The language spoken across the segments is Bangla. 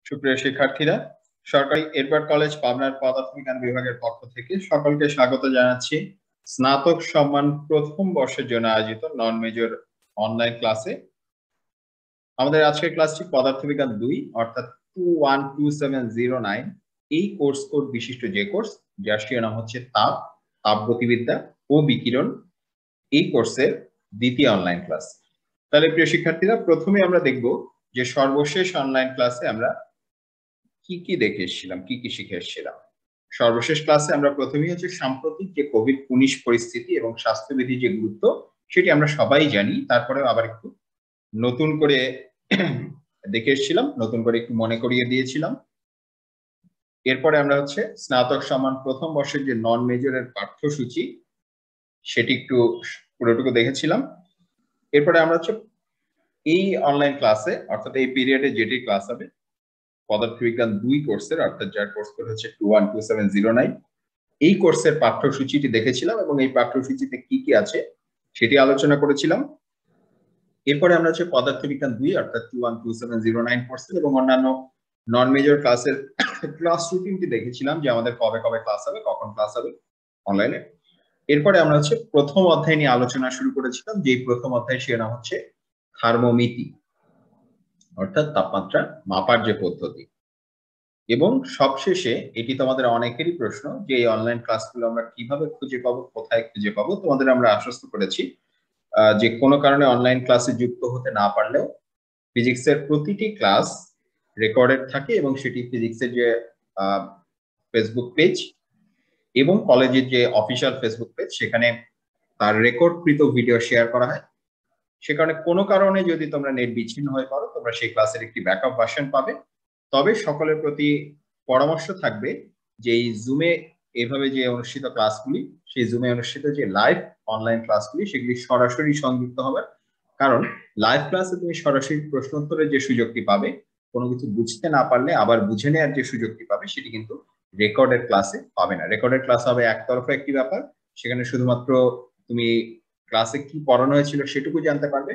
সুপ্রিয় শিক্ষার্থীরা, সরকারি এডওয়ার্ড কলেজ পাবনার পদার্থবিজ্ঞান বিভাগের পক্ষ থেকে সকলকে স্বাগত জানাচ্ছি স্নাতক সম্মান প্রথম বর্ষের জন্য আয়োজিত নন মেজর অনলাইন ক্লাসে। আমাদের আজকের ক্লাসটি পদার্থবিজ্ঞান 2 অর্থাৎ 212709 এই কোর্স কোড বিশিষ্ট যে কোর্স, যার শিরোনাম হচ্ছে তাপগতিবিদ্যা ও বিকিরণ, এই কোর্সের দ্বিতীয় অনলাইন ক্লাস। তাহলে প্রিয় শিক্ষার্থীরা, প্রথমে আমরা দেখব যে সর্বশেষ অনলাইন ক্লাসে আমরা কি কি দেখে এসেছিলাম, কি কি শিখে এসেছিলাম। সর্বশেষ ক্লাসে আমরা প্রথমেই হচ্ছে সাম্প্রতিক যে কোভিড-19 পরিস্থিতি এবং স্বাস্থ্যবিধির যে গুরুত্ব সেটি আমরা সবাই জানি, তারপরেও আবার একটু নতুন করে দেখে এসেছিলাম, নতুন করে একটু মনে করিয়ে দিয়েছিলাম। এরপরে আমরা হচ্ছে স্নাতক সম্মান প্রথম বর্ষের যে নন মেজরের পাঠ্যসূচি সেটি একটু পুরোটুকু দেখেছিলাম। এরপরে আমরা হচ্ছে এই অনলাইন ক্লাসে অর্থাৎ এই পিরিয়ডে যেটি ক্লাস হবে পদার্থবিজ্ঞান 2 কোর্সের, অর্থাৎ যার কোর্স কোড হচ্ছে 212709, এই কোর্সের পাঠ্যসূচিটি দেখেছিলাম এবং এই পাঠ্যসূচিতে কি কি আছে সেটি আলোচনা করেছিলাম। এরপরে আমরা হচ্ছে পদার্থবিজ্ঞান 2 অর্থাৎ 212709 কোর্সের এবং অন্যান্য নন মেজর ক্লাসের ক্লাস রুটিনটি দেখেছিলাম, যে আমাদের কবে কবে ক্লাস হবে, কখন ক্লাস হবে অনলাইনে। এরপরে আমরা হচ্ছে প্রথম অধ্যায় নিয়ে আলোচনা শুরু করেছিলাম, যে প্রথম অধ্যায় শিরোনাম হচ্ছে থার্মোমিতি অর্থাৎ তাপমাত্রা মাপার যে পদ্ধতি। এবং সবশেষে এটি তোমাদের অনেকেরই প্রশ্ন যে এই অনলাইন ক্লাসগুলো আমরা কিভাবে খুঁজে পাবো, কোথায় খুঁজে পাবো। তোমাদের আমরা আশ্বস্ত করেছি যে কোনো কারণে অনলাইন ক্লাসে যুক্ত হতে না পারলেও ফিজিক্সের প্রতিটি ক্লাস রেকর্ডেড থাকে এবং সেটি ফিজিক্সের যে ফেসবুক পেজ এবং কলেজের যে অফিসিয়াল ফেসবুক পেজ সেখানে তার রেকর্ডকৃত ভিডিও শেয়ার করা হয়। সে কারণে কোনো কারণে যদি তোমরা নেট বিচ্ছিন্ন হয়ে পড়ো, তোমরা সেই ক্লাসের একটি ব্যাকআপ ভার্সন পাবে। তবে সকলের প্রতি পরামর্শ থাকবে যে এই জুমে এভাবে যে অনুষ্ঠিত ক্লাসগুলি, সেই জুমে অনুষ্ঠিত যে লাইভ অনলাইন ক্লাসগুলি সেগুলি সরাসরি সংযুক্ত হবে। কারণ লাইভ ক্লাসে তুমি সরাসরি প্রশ্ন উত্তরের যে সুযোগটি পাবে, কোনো কিছু বুঝতে না পারলে আবার বুঝে নেওয়ার যে সুযোগটি পাবে, সেটি কিন্তু রেকর্ডেড ক্লাসে পাবে না। রেকর্ডেড ক্লাস হবে একতরফা একটি ব্যাপার, সেখানে শুধুমাত্র তুমি ক্লাসে কি পড়ানো হয়েছিল সেটুকু জানতে পারবে।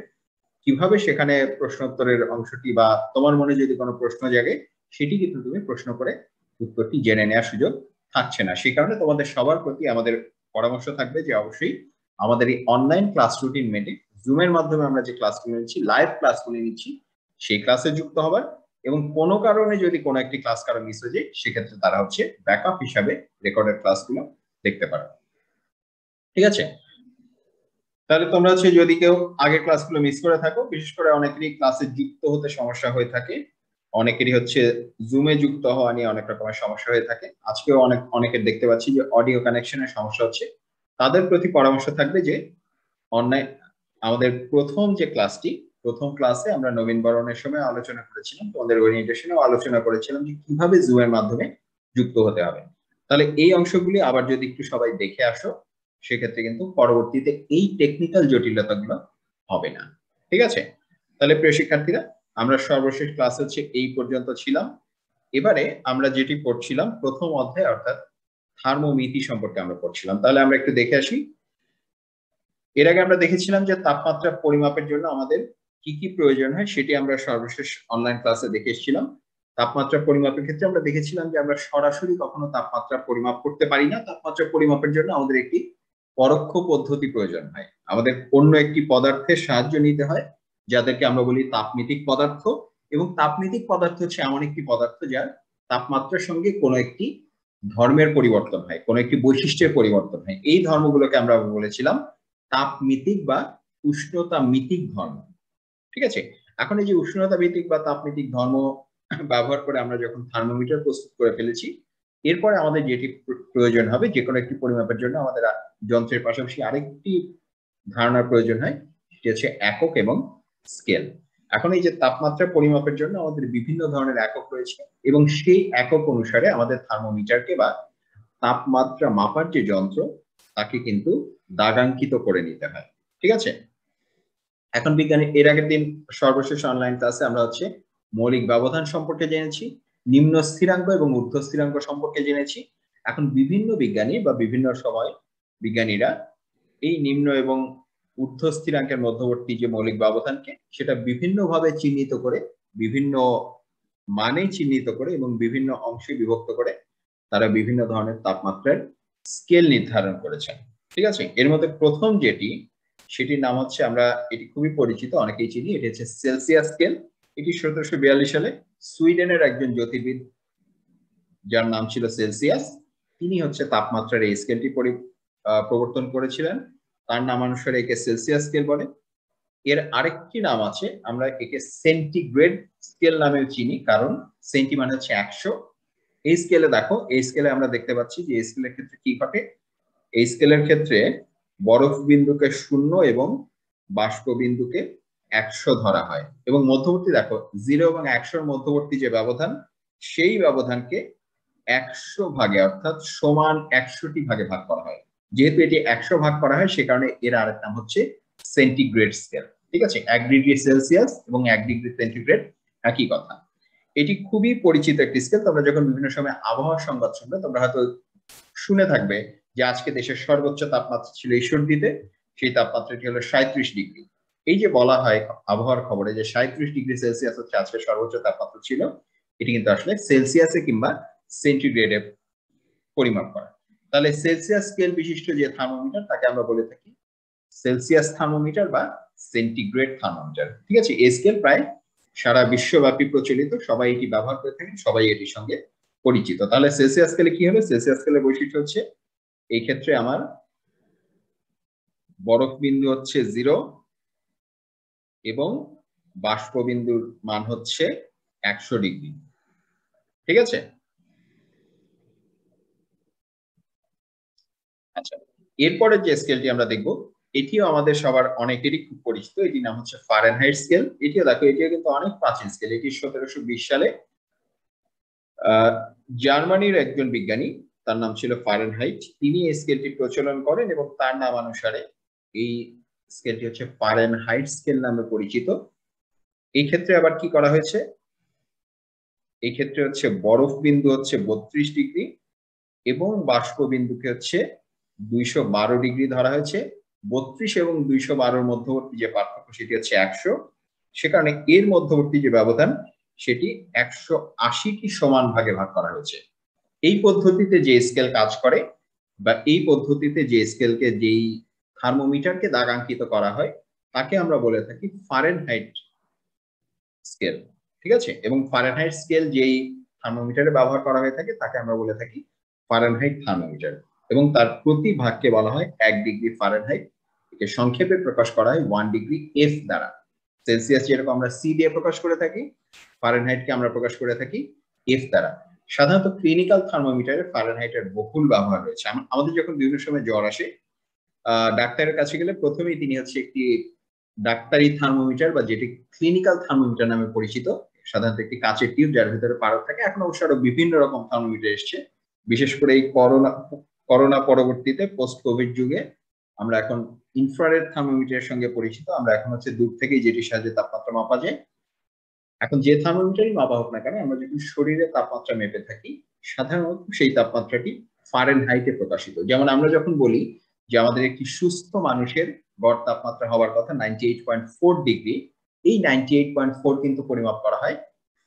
কিভাবে সেখানে প্রশ্ন উত্তরের অংশটি বা তোমার মনে যদি কোনো প্রশ্ন জাগে সেটি কিন্তু তুমি প্রশ্ন করে উত্তরটি জেনে নেওয়ার সুযোগ থাকছে না। সেই কারণে তোমাদের সবার প্রতি আমাদের পরামর্শ থাকবে যে অবশ্যই আমাদের এই অনলাইন ক্লাস রুটিন মেনে জুমের মাধ্যমে আমরা যে ক্লাসগুলো নিচ্ছি, লাইভ ক্লাসগুলো নিচ্ছি, সেই ক্লাসে যুক্ত হবার এবং কোনো কারণে যদি কোনো একটি ক্লাস কারো মিস হয়ে যায় সেক্ষেত্রে তারা হচ্ছে ব্যাকআপ হিসাবে রেকর্ডেড ক্লাসগুলো দেখতে পারে। ঠিক আছে? তাহলে তোমরা হচ্ছে যদি কেউ আগের ক্লাসগুলো মিস করে থাকো, বিশেষ করে অনেকেরই ক্লাসে যুক্ত হতে সমস্যা হয়ে থাকে, অনেকেরই হচ্ছে জুমে যুক্ত হওয়া নিয়ে অনেক রকমের সমস্যা হয়ে থাকে, আজকেও অনেকের দেখতে পাচ্ছি যে অডিও কানেকশনের সমস্যা হচ্ছে, তাদের প্রতি পরামর্শ থাকবে যে অনলাইন আমাদের প্রথম যে ক্লাসটি, প্রথম ক্লাসে আমরা নবীনবরণের সময় আলোচনা করেছিলাম, তোমাদের ওরিয়েন্টেশনেও আলোচনা করেছিলাম যে কিভাবে জুমের মাধ্যমে যুক্ত হতে হবে। তাহলে এই অংশগুলি আবার যদি একটু সবাই দেখে আসো, সেক্ষেত্রে কিন্তু পরবর্তীতে এই টেকনিক্যাল জটিলতাগুলো হবে না। ঠিক আছে? তাহলে প্রিয় শিক্ষার্থীরা, আমরা সর্বশেষ ক্লাস হচ্ছে এই পর্যন্ত ছিলাম। এবারে আমরা যেটি পড়ছিলাম প্রথম অধ্যায় অর্থাৎ থার্মোমিতি সম্পর্কে আমরা পড়ছিলাম। তাহলে আমরা একটু দেখে আসি। এর আগে আমরা দেখেছিলাম যে তাপমাত্রা পরিমাপের জন্য আমাদের কি কি প্রয়োজন হয় সেটি আমরা সর্বশেষ অনলাইন ক্লাসে দেখে এসেছিলাম। তাপমাত্রা পরিমাপের ক্ষেত্রে আমরা দেখেছিলাম যে আমরা সরাসরি কখনো তাপমাত্রা পরিমাপ করতে পারি না। তাপমাত্রা পরিমাপের জন্য আমাদের একটি পরোক্ষ পদ্ধতি প্রয়োজন হয়, আমাদের অন্য একটি পদার্থের সাহায্য নিতে হয়, যাদেরকে আমরা বলি তাপমিতিক পদার্থ। এবং তাপমিতিক পদার্থ হচ্ছে এমন একটি পদার্থ যার তাপমাত্রার সঙ্গে কোনো একটি ধর্মের পরিবর্তন হয়, কোনো একটি বৈশিষ্ট্যের পরিবর্তন হয়। এই ধর্মগুলোকে আমরা বলেছিলাম তাপমিতিক বা উষ্ণতা মিতিক ধর্ম। ঠিক আছে? এখন এই যে উষ্ণতা ভিত্তিক বা তাপমিতিক ধর্ম ব্যবহার করে আমরা যখন থার্মোমিটার প্রস্তুত করে ফেলেছি, এরপরে আমাদের যেটি প্রয়োজন হবে, যে কোনো একটি পরিমাপের জন্য আমাদের যন্ত্রের পাশাপাশি আরেকটি ধারণার প্রয়োজন হয়, সেটি হচ্ছে একক এবং স্কেল। এখন এই যে তাপমাত্রা পরিমাপের জন্য আমাদের বিভিন্ন ধরনের একক রয়েছে এবং সেই একক অনুসারে আমাদের থার্মোমিটারকে বা তাপমাত্রা মাপার যে যন্ত্র তাকে কিন্তু দাগাঙ্কিত করে নিতে হয়। ঠিক আছে? এখন বিজ্ঞানী এর আগের দিন সর্বশেষ অনলাইন ক্লাসে আমরা হচ্ছে মৌলিক ব্যবধান সম্পর্কে জেনেছি, নিম্ন স্থিরাঙ্ক এবং ঊর্ধ্ব স্থিরাঙ্ক সম্পর্কে জেনেছি। এখন বিভিন্ন বিজ্ঞানী বা বিভিন্ন সময় বিজ্ঞানীরা এই নিম্ন এবং ঊর্ধ্ব স্থিরাঙ্কের মধ্যবর্তী যে মৌলিক ব্যবধানকে সেটা বিভিন্নভাবে চিহ্নিত করে বিভিন্ন মানে চিহ্নিত করে এবং বিভিন্ন অংশে বিভক্ত করে তারা বিভিন্ন ধরনের তাপমাত্রার স্কেল নির্ধারণ করেছেন। ঠিক আছে, এর মধ্যে প্রথম যেটি, সেটির নাম হচ্ছে, আমরা এটি খুবই পরিচিত, অনেকেই চিনি, এটি হচ্ছে সেলসিয়াস স্কেল। এটি 1742 সালে সুইডেনের একজন জ্যোতির্বিদ, যার নাম ছিল সেলসিয়াস, তিনি হচ্ছে তাপমাত্রার এই স্কেলটি প্রবর্তন করেছিলেন। তার নামানুসারে একে সেলসিয়াস স্কেল বলে। এর আরেকটি নাম আছে, আমরা একে সেন্টিগ্রেড স্কেল নামেও চিনি, কারণ সেন্টি মানে হচ্ছে 100। এই স্কেলে দেখো, এই স্কেলে আমরা দেখতে পাচ্ছি যে এই স্কেলের ক্ষেত্রে কি ঘটে। এই স্কেলের ক্ষেত্রে বরফ বিন্দুকে 0 এবং বাষ্প বিন্দুকে 100 ধরা হয়, এবং মধ্যবর্তী দেখো 0 এবং 100 মধ্যবর্তী যে ব্যবধান, সেই ব্যবধানকে 100 ভাগে, অর্থাৎ সমান 100টি ভাগে ভাগ করা হয়। যেহেতু এটি 100 ভাগ করা হয়, সে কারণে এর আরেক নাম হচ্ছে সেন্টিগ্রেড স্কেল। ঠিক আছে, 1 ডিগ্রি সেলসিয়াস এবং 1 ডিগ্রি সেন্টিগ্রেড একই কথা। এটি খুবই পরিচিত একটি স্কেল। তোমরা যখন বিভিন্ন সময় আবহাওয়ার সংবাদ শুনবে, তোমরা হয়তো শুনে থাকবে যে আজকে দেশের সর্বোচ্চ তাপমাত্রা ছিল ঈশ্বরদীতে, সেই তাপমাত্রাটি হলো 37 ডিগ্রি। এই যে বলা হয় আবহাওয়ার খবরে যে 37 ডিগ্রি সেলসিয়াস হচ্ছে আজকে সর্বোচ্চ তাপমাত্রা ছিল, এটি কিন্তু আসলে সেলসিয়াসে কিংবা সেন্টিগ্রেডে পরিমাপ করা। তাহলে সেলসিয়াস স্কেল বিশিষ্ট যে থার্মোমিটার, তাকে আমরা বলে থাকি সেলসিয়াস থার্মোমিটার বা সেন্টিগ্রেড থার্মোমিটার। ঠিক আছে, এই স্কেল প্রায় সারা বিশ্বব্যাপী প্রচলিত, সবাই এটি ব্যবহার করে থাকেন, সবাই এটির সঙ্গে পরিচিত। তাহলে সেলসিয়াস স্কেলে কি হবে? সেলসিয়াস স্কেলের বৈশিষ্ট্য হচ্ছে, এই ক্ষেত্রে আমার বরফ বিন্দু হচ্ছে 0 এবং বাষ্প বিন্দুর মান হচ্ছে 100 ডিগ্রি। ঠিক আছে, আচ্ছা, এরপরে যে স্কেলটি আমরা দেখব, এটিও আমাদের সবার অনেকেরই খুব পরিচিত। এটির নাম হচ্ছে ফারেনহাইট স্কেল। এটিও দেখো, এটিও কিন্তু অনেক প্রাচীন স্কেল। এটি 1720 সালে জার্মানির একজন বিজ্ঞানী, তার নাম ছিল ফারেনহাইট, তিনি এই স্কেলটি প্রচলন করেন এবং তার নামানুসারে এই স্কেলটি হচ্ছে ফারেনহাইট স্কেল নামে পরিচিত। এই ক্ষেত্রে আবার কি করা হয়েছে, এই ক্ষেত্রে হচ্ছে বরফ বিন্দু হচ্ছে 32 ডিগ্রি এবং বাষ্প বিন্দুকে হচ্ছে 212 ডিগ্রি ধরা হয়েছে। 32 এবং 212 মধ্যবর্তী যে পার্থক্য, সেটি হচ্ছে 100। সে কারণে এর মধ্যবর্তী যে ব্যবধান, সেটি 180টি সমান ভাগে ভাগ করা হয়েছে। এই পদ্ধতিতে যে স্কেল কাজ করে, বা এই পদ্ধতিতে যে স্কেলকে, যেই থার্মোমিটারকে দাগাঙ্কিত করা হয়, তাকে আমরা বলে থাকি ফারেনহাইট স্কেল। ঠিক আছে, এবং ফারেনহাইট স্কেল যেই থার্মোমিটারে ব্যবহার করা হয়ে থাকে, তাকে আমরা বলে থাকি ফারেনহাইট থার্মোমিটার, এবং তার প্রতি ভাগকে বলা হয় 1 ডিগ্রি ফারেনহাইট। একে সংক্ষেপে প্রকাশ করা হয় 1 ডিগ্রি এফ দ্বারা। সেলসিয়াস যেরকম আমরা সি দিয়ে প্রকাশ করে থাকি, ফারেনহাইটকে আমরা প্রকাশ করে থাকি এফ দ্বারা। সাধারণত ক্লিনিক্যাল থার্মোমিটারে ফারেনহাইটের বহুল ব্যবহার রয়েছে। আমাদের যখন বিভিন্ন সময় জ্বর আসে, ডাক্তারের কাছে গেলে প্রথমেই তিনি হচ্ছে একটি ডাক্তারি থার্মোমিটার, বা যেটি ক্লিনিক্যাল থার্মোমিটার নামে পরিচিত, সাধারণত একটি কাঁচের টিউব যার ভিতরে পারদ থাকে। এখন অবশ্য আরো বিভিন্ন রকম থার্মোমিটার এসছে, বিশেষ করে এই করোনা পরবর্তীতে পোস্ট কোভিড যুগে আমরা এখন ইনফ্রারেড থার্মোমিটারের সঙ্গে পরিচিত। আমরা এখন হচ্ছে দূর থেকেই যেটির সাহায্যে তাপমাত্রা মাপা যায়। এখন যে থার্মোমিটারই মাপা হোক না কেন, আমরা যখন শরীরে তাপমাত্রা মেপে থাকি, সাধারণত সেই তাপমাত্রাটি ফারেনহাইটে প্রকাশিত। যেমন আমরা যখন বলি যে আমাদের একটি সুস্থ মানুষের গড় তাপমাত্রা হওয়ার কথা 98.4 ডিগ্রি, এই 98.4 কিন্তু পরিমাপ করা হয়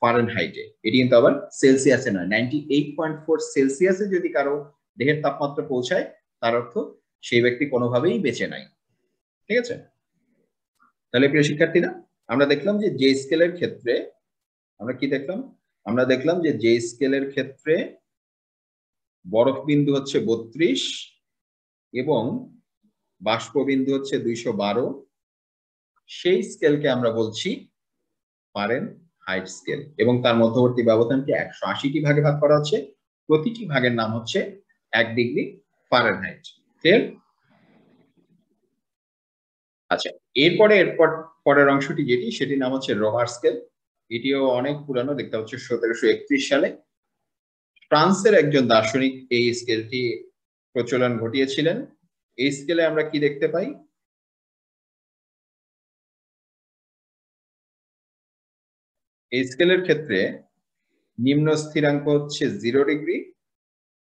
ফারেনহাইটে। এটি কিন্তু আবার সেলসিয়াসে নয়। 98.4 সেলসিয়াসে যদি কারো দেহের তাপমাত্রা পৌঁছায়, তার অর্থ সেই ব্যক্তি কোনোভাবেই বেঁচে নাই। ঠিক আছে, তাহলে প্রিয় শিক্ষার্থীরা, আমরা দেখলাম যে যে স্কেলের ক্ষেত্রে, আমরা কি দেখলাম, আমরা দেখলাম যে যে স্কেলের ক্ষেত্রে বরফ বিন্দু হচ্ছে 32 এবং বাষ্প বিন্দু হচ্ছে 212, সেই স্কেলকে আমরা বলছি ফারেনহাইট স্কেল, এবং তার মধ্যবর্তী ব্যবধানকে 180টি ভাগে ভাগ করা হচ্ছে। প্রতিটি ভাগের নাম হচ্ছে 1 ডিগ্রি ফারেনহাইট। ক্লিয়ার? আচ্ছা, এরপর পরের অংশটি যেটি, সেটির নাম হচ্ছে রোমার স্কেল। এটিও অনেক পুরানো, দেখতে হচ্ছে 1731 সালে ফ্রান্সের একজন দার্শনিক এই স্কেলটি প্রচলন ঘটিয়েছিলেন। এই স্কেলে আমরা কি দেখতে পাই, এই স্কেলের ক্ষেত্রে নিম্ন স্থিরাঙ্ক হচ্ছে 0 ডিগ্রি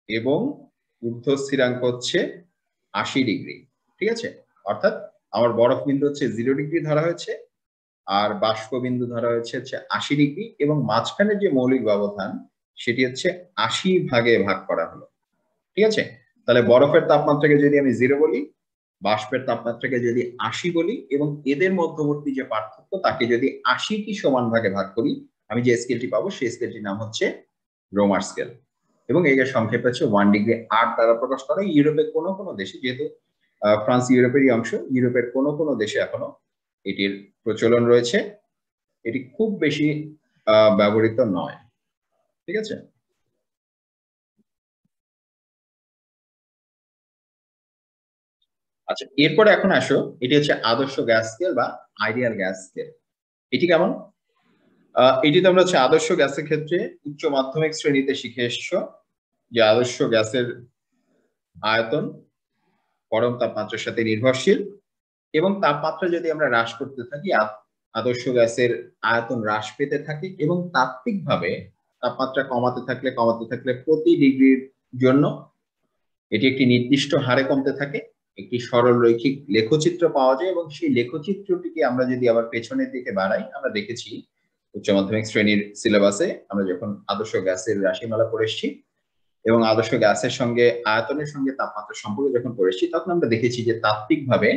এবং ঊর্ধ্ব স্থিরাঙ্ক হচ্ছে 80 ডিগ্রি। ঠিক আছে, অর্থাৎ আমার বরফ বিন্দু হচ্ছে 0 ডিগ্রি ধরা হয়েছে, আর বাষ্পবিন্দু ধরা হয়েছে 80 ডিগ্রি, এবং মাঝখানে যে মৌলিক ব্যবধান সেটি হচ্ছে 80 ভাগে ভাগ করা হলো। ঠিক আছে, তাহলে বরফের তাপমাত্রাকে যদি আমি 0 বলি, বাষ্পের তাপমাত্রাকে যদি 80 বলি, এবং এদের মধ্যবর্তী যে পার্থক্য তাকে যদি 80টি সমান ভাগে ভাগ করি, আমি যে স্কেলটি পাবো সেই স্কেলটির নাম হচ্ছে রোমার স্কেল। এবং এর সংক্ষেপ হচ্ছে 1°8 দ্বারা প্রকাশ করা। ইউরোপের কোনো কোনো দেশে, যেহেতু ফ্রান্স ইউরোপেরই অংশ, ইউরোপের কোনো কোনো দেশে এখনো এটির প্রচলন রয়েছে। এটি খুব বেশি ব্যবহৃত নয়। ঠিক আছে, আচ্ছা এরপরে এখন আসো, এটি হচ্ছে আদর্শ গ্যাস স্কেল বা আইডিয়াল গ্যাস স্কেল। এটি কেমন? এটি তোমরা হচ্ছে আদর্শ গ্যাসের ক্ষেত্রে উচ্চ মাধ্যমিক শ্রেণীতে শিখে এসছো, যে আদর্শ গ্যাসের আয়তন পরম তাপমাত্রার সাথে নির্ভরশীল, এবং তাপমাত্রা যদি আমরা হ্রাস করতে থাকি, আদর্শ গ্যাসের আয়তন হ্রাস পেতে থাকে, এবং তাত্ত্বিকভাবে তাপমাত্রা কমাতে থাকলে প্রতি ডিগ্রির জন্য এটি একটি নির্দিষ্ট হারে কমতে থাকে। একটি সরল রৈখিক লেখচিত্র পাওয়া যায়, এবং সেই লেখচিত্রটিকে আমরা যদি আবার পেছনের দিকে বাড়াই, আমরা দেখেছি উচ্চ মাধ্যমিক শ্রেণীর সিলেবাসে আমরা যখন আদর্শ গ্যাসের রাশিমালা পড়ে এসেছি এবং আদর্শ গ্যাসের সঙ্গে আয়তনের সঙ্গে তাপমাত্রার সম্পর্ক যখন পড়েছি, তখন আমরা দেখেছি যে তাত্ত্বিকভাবে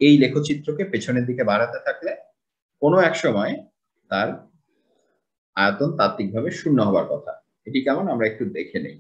এই লেখচিত্রকে পেছনের দিকে বাড়াতে থাকলে কোনো এক সময় তার আয়তন তাত্ত্বিকভাবে শূন্য হবার কথা। এটি কেমন আমরা একটু দেখে নেই।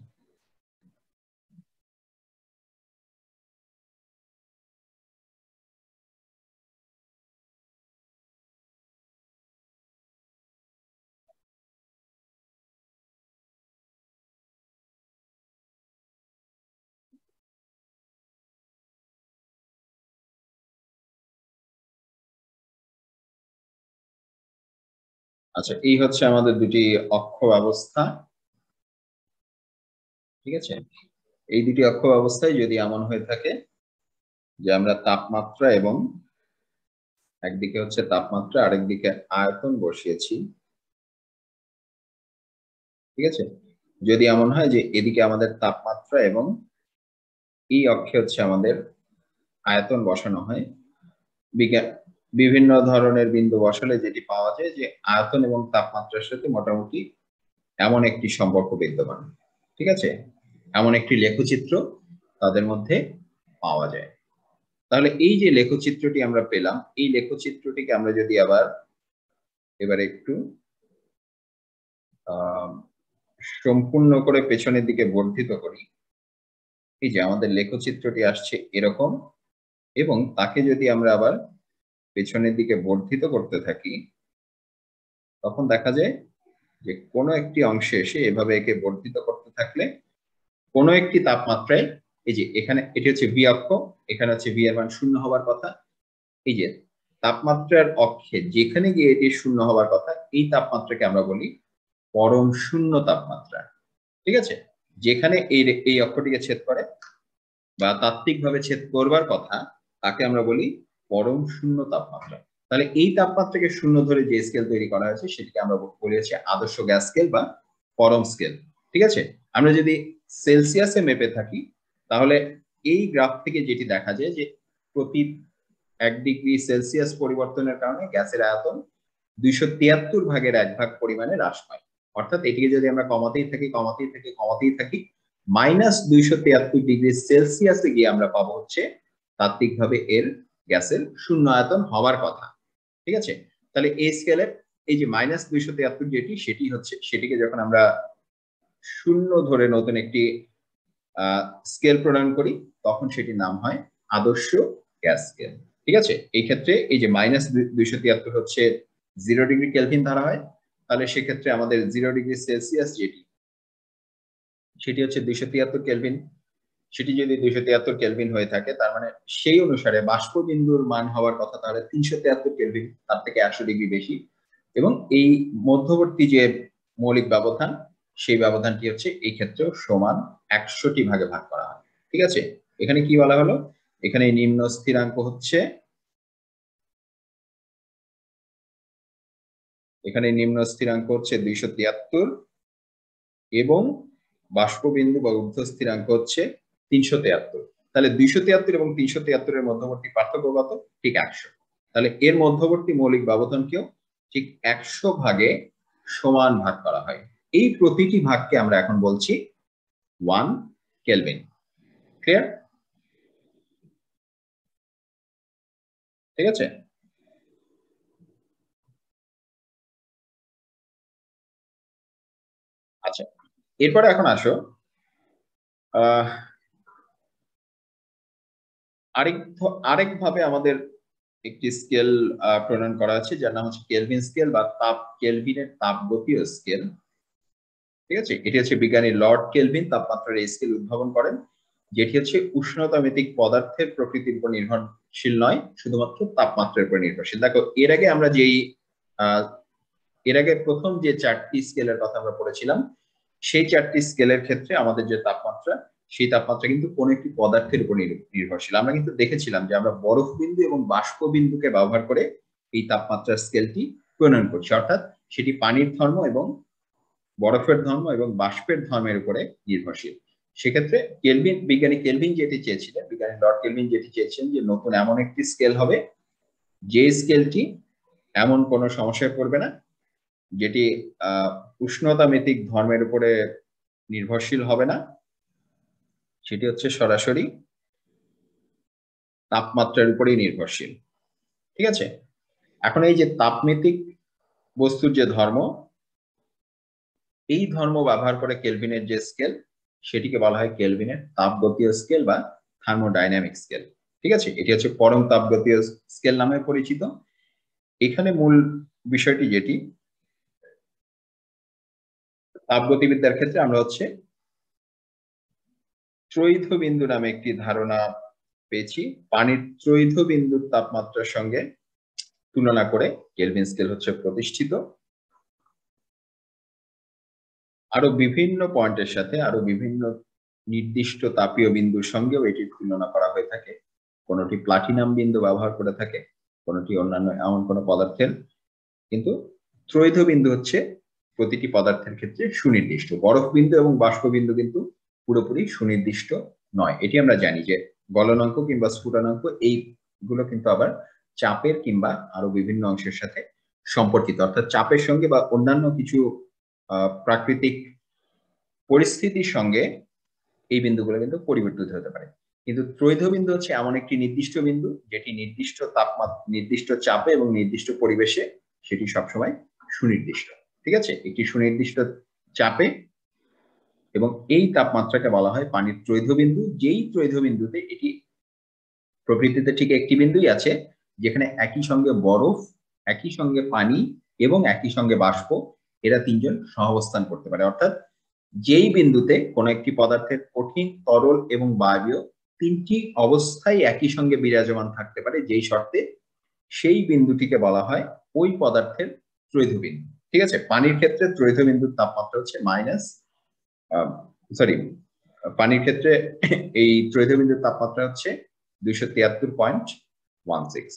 আচ্ছা, এই হচ্ছে আমাদের দুটি অক্ষ ব্যবস্থা। ঠিক আছে, এই দুটি অক্ষ ব্যবস্থায় যদি এমন হয়ে থাকে যে আমরা তাপমাত্রা এবং একদিকে হচ্ছে তাপমাত্রা আরেকদিকে আয়তন বসিয়েছি, ঠিক আছে, যদি এমন হয় যে এদিকে আমাদের তাপমাত্রা এবং এই অক্ষে হচ্ছে আমাদের আয়তন বসানো হয়, বিভিন্ন ধরনের বিন্দু বসালে যেটি পাওয়া যায় যে আয়তন এবং তাপমাত্রার সাথে মোটামুটি এমন একটি সম্পর্ক বিদ্যমান। ঠিক আছে, এমন একটি লেখচিত্র তাদের মধ্যে পাওয়া যায়। তাহলে এই যে লেখচিত্রটি আমরা পেলাম, এই লেখচিত্রটিকে আমরা যদি আবার এবারে একটু সম্পূর্ণ করে পেছনের দিকে বর্ধিত করি, এই যে আমাদের লেখচিত্রটি আসছে এরকম, এবং তাকে যদি আমরা আবার পেছনের দিকে বর্ধিত করতে থাকি, তখন দেখা যায় যে কোনো একটি অংশে এসে এভাবে একে বর্ধিত করতে থাকলে কোনো একটি তাপমাত্রায়, এই যে এখানে এটি হচ্ছে ভি অক্ষ, এখানে হচ্ছে ভি এর মান শূন্য হবার কথা, এই যে তাপমাত্রার অক্ষে যেখানে গিয়ে এটি শূন্য হবার কথা, এই তাপমাত্রাকে আমরা বলি পরম শূন্য তাপমাত্রা। ঠিক আছে, যেখানে এই অক্ষটিকে ছেদ করে বা তাত্ত্বিকভাবে ছেদ করবার কথা, তাকে আমরা বলি পরম শূন্য তাপমাত্রা। তাহলে এই তাপমাত্রাকে শূন্য ধরে যে স্কেল তৈরি করা হয়েছে সেটিকে আমরা বলেছি আদর্শ গ্যাস স্কেল বা পরম স্কেল। ঠিক আছে, আমরা যদি সেলসিয়াসে মেপে থাকি, তাহলে এই গ্রাফ থেকে যেটি দেখা যায় যে প্রতি 1°C পরিবর্তনের কারণে গ্যাসের আয়তন 273 ভাগের 1 ভাগ পরিমাণে হ্রাস পায়। অর্থাৎ এটিকে যদি আমরা কমাতেই থাকি -273°C গিয়ে আমরা পাবো হচ্ছে তাত্ত্বিকভাবে এর গ্যাসের শূন্য আয়তন হওয়ার কথা। ঠিক আছে, তাহলে এই স্কেলের এই যে -273 যেটি, সেটিকে যখন আমরা শূন্য ধরে নতুন একটি স্কেল প্রণয়ন করি, তখন সেটির নাম হয় আদর্শ গ্যাস স্কেল। ঠিক আছে, এই ক্ষেত্রে এই যে -273 হচ্ছে 0°K ধরা হয়, তাহলে সেক্ষেত্রে আমাদের 0°C যেটি, সেটি হচ্ছে 273 K। সেটি যদি 273 K হয়ে থাকে, তার মানে সেই অনুসারে বাষ্প বিন্দুর মান হওয়ার কথা তাহলে 373 K, তার থেকে 100° বেশি, এবং এই মধ্যবর্তী যে মৌলিক ব্যবধান, সেই ব্যবধানটি হচ্ছে এই ক্ষেত্রেও সমান 100টি ভাগে ভাগ করা হয়। ঠিক আছে, এখানে কি বলা হলো, এখানে নিম্ন স্থিরাঙ্ক হচ্ছে, এখানে নিম্ন স্থিরাঙ্ক হচ্ছে 273, এবং বাষ্পবিন্দু বা ঊর্ধ্ব স্থিরাঙ্ক হচ্ছে 373। তাহলে 273 এবং 373 এর মধ্যবর্তী পার্থক্য কত? ঠিক 100। তাহলে এর মধ্যবর্তী মৌলিক ব্যবধানকেও ঠিক 100 ভাগে সমান ভাগ করা হয়। এই প্রতিটি ভাগকে আমরা এখন বলছি 1 কেলভিন। ক্লিয়ার? ঠিক আছে। আচ্ছা, এরপরে এখন আসো আরেকভাবে আমাদের একটি স্কেল প্রণয়ন করা আছে যার নাম হচ্ছে কেলভিন স্কেল বা কেলভিনের তাপগতীয় স্কেল। ঠিক আছে, এটি হচ্ছে বিজ্ঞানী লর্ড কেলভিন তাপমাত্রার এই স্কেল উদ্ভাবন করেন, যেটি হচ্ছে উষ্ণতা ভিত্তিক পদার্থের প্রকৃতির উপর নির্ভরশীল নয়, শুধুমাত্র তাপমাত্রার উপর নির্ভরশীল। দেখো, এর আগে প্রথম যে 4টি স্কেলের কথা আমরা পড়েছিলাম, সেই 4টি স্কেলের ক্ষেত্রে আমাদের যে তাপমাত্রা, সেই তাপমাত্রা কিন্তু কোন একটি পদার্থের উপর নির্ভরশীল। আমরা কিন্তু দেখেছিলাম যে আমরা বরফ বিন্দু এবং বাষ্প বিন্দুকে ব্যবহার করে এই তাপমাত্রার স্কেলটি প্রণয়ন করছি, অর্থাৎ সেটি পানির ধর্ম এবং বরফের ধর্ম এবং বাষ্পের ধর্মের উপরে নির্ভরশীল। সেক্ষেত্রে বিজ্ঞানী লর্ড কেলভিন যেটি চেয়েছেন যে নতুন এমন একটি স্কেল হবে যে স্কেলটি এমন কোনো সমস্যায় পড়বে না, যেটি উষ্ণতা ভিত্তিক ধর্মের উপরে নির্ভরশীল হবে না, সেটি হচ্ছে সরাসরি তাপমাত্রার উপরেই নির্ভরশীল। ঠিক আছে, এখন এই যে তাপমিতিক বস্তুর যে ধর্ম, এই ধর্ম ব্যবহার করে কেলভিনের যে স্কেল, সেটিকে বলা হয় কেলভিনের তাপগতীয় স্কেল বা থার্মোডাইনামিক স্কেল। ঠিক আছে, এটি হচ্ছে পরম তাপগতীয় স্কেল নামে পরিচিত। এখানে মূল বিষয়টি যেটি, তাপগতিবিদ্যার ক্ষেত্রে আমরা হচ্ছে ত্রৈধ বিন্দু নামে একটি ধারণা পেয়েছি। পানির ত্রৈধ বিন্দুর তাপমাত্রার সঙ্গে তুলনা করে কেলভিন স্কেল হচ্ছে প্রতিষ্ঠিত। আরো বিভিন্ন পয়েন্টের সাথে আরো বিভিন্ন নির্দিষ্ট তাপীয় বিন্দুর সঙ্গেও এটির তুলনা করা হয়ে থাকে। কোনটি প্লাটিনাম বিন্দু ব্যবহার করে থাকে, কোনটি অন্যান্য এমন কোন পদার্থের, কিন্তু ত্রৈধ বিন্দু হচ্ছে প্রতিটি পদার্থের ক্ষেত্রে সুনির্দিষ্ট। বরফ বিন্দু এবং বাষ্প বিন্দু কিন্তু পুরোপুরি সুনির্দিষ্ট নয়। এটি আমরা জানি যে গলনাঙ্ক কিংবা স্ফুটনাঙ্ক এইগুলো কিন্তু আবার চাপের কিংবা আরো বিভিন্ন অংশের সাথে সম্পর্কিত, অর্থাৎ চাপের সঙ্গে বা অন্যান্য কিছু প্রাকৃতিক পরিস্থিতির সঙ্গে এই বিন্দুগুলো কিন্তু পরিবর্তিত হতে পারে। কিন্তু ত্রৈধ বিন্দু হচ্ছে এমন একটি নির্দিষ্ট বিন্দু যেটি নির্দিষ্ট তাপমাত্রা, নির্দিষ্ট চাপে এবং নির্দিষ্ট পরিবেশে সেটি সবসময় সুনির্দিষ্ট। ঠিক আছে, একটি সুনির্দিষ্ট চাপে এবং এই তাপমাত্রাকে বলা হয় পানির ত্রৈধ বিন্দু, যেই ত্রৈধ বিন্দুতে এটি প্রকৃতিতে ঠিক একটি বিন্দুই আছে যেখানে একই সঙ্গে বরফ, একই সঙ্গে পানি এবং একই সঙ্গে বাষ্প, এরা তিনজন সহাবস্থান করতে পারে। অর্থাৎ যেই বিন্দুতে কোন একটি পদার্থের কঠিন, তরল এবং বায়বীয় তিনটি অবস্থায় একই সঙ্গে বিরাজমান থাকতে পারে, যেই শর্তে, সেই বিন্দুটিকে বলা হয় ওই পদার্থের ত্রৈধ বিন্দু। ঠিক আছে, পানির ক্ষেত্রে ত্রৈধ বিন্দুর তাপমাত্রা হচ্ছে পানির ক্ষেত্রে এই ত্রৈধ বিন্দুর তাপমাত্রা হচ্ছে 273.16।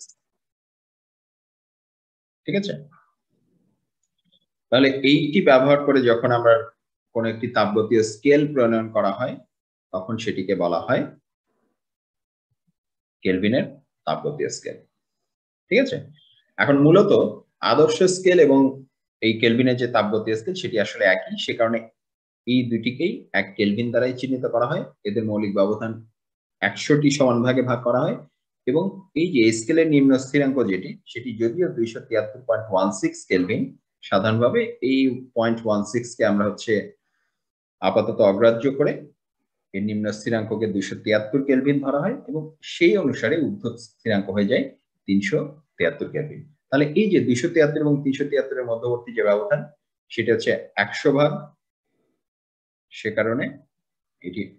ঠিক আছে, তাহলে এইটি ব্যবহার করে যখন আমরা কোন একটি তাপগতীয় স্কেল প্রণয়ন করা হয়, তখন সেটিকে বলা হয় কেলভিনের তাপগতীয় স্কেল। ঠিক আছে, এখন মূলত আদর্শ স্কেল এবং এই কেলভিনের যে তাপগতীয় স্কেল সেটি আসলে একই, সে কারণে এই দুটিকেই এক কেলভিন দ্বারাই চিহ্নিত করা হয়। এদের মৌলিক ব্যবধান 100টি সমান ভাগে ভাগ করা হয় এবং এই যে স্কেলের নিম্ন স্থিরাঙ্ক যেটি, সেটি যদিও 273.16 কেলভিন, সাধারণভাবে এই 0.16 কে আমরা হচ্ছে আপাতত অগ্রাহ্য করে এর নিম্ন স্থিরাঙ্ককে 273 কেলভিন ধরা হয় এবং সেই অনুসারে ঊর্ধ্ব স্থিরাঙ্ক হয়ে যায় 373 কেলভিন। তাহলে এই যে 273 এবং 373 এর মধ্যবর্তী যে ব্যবধান, সেটা হচ্ছে 100 ভাগ, সে কারণে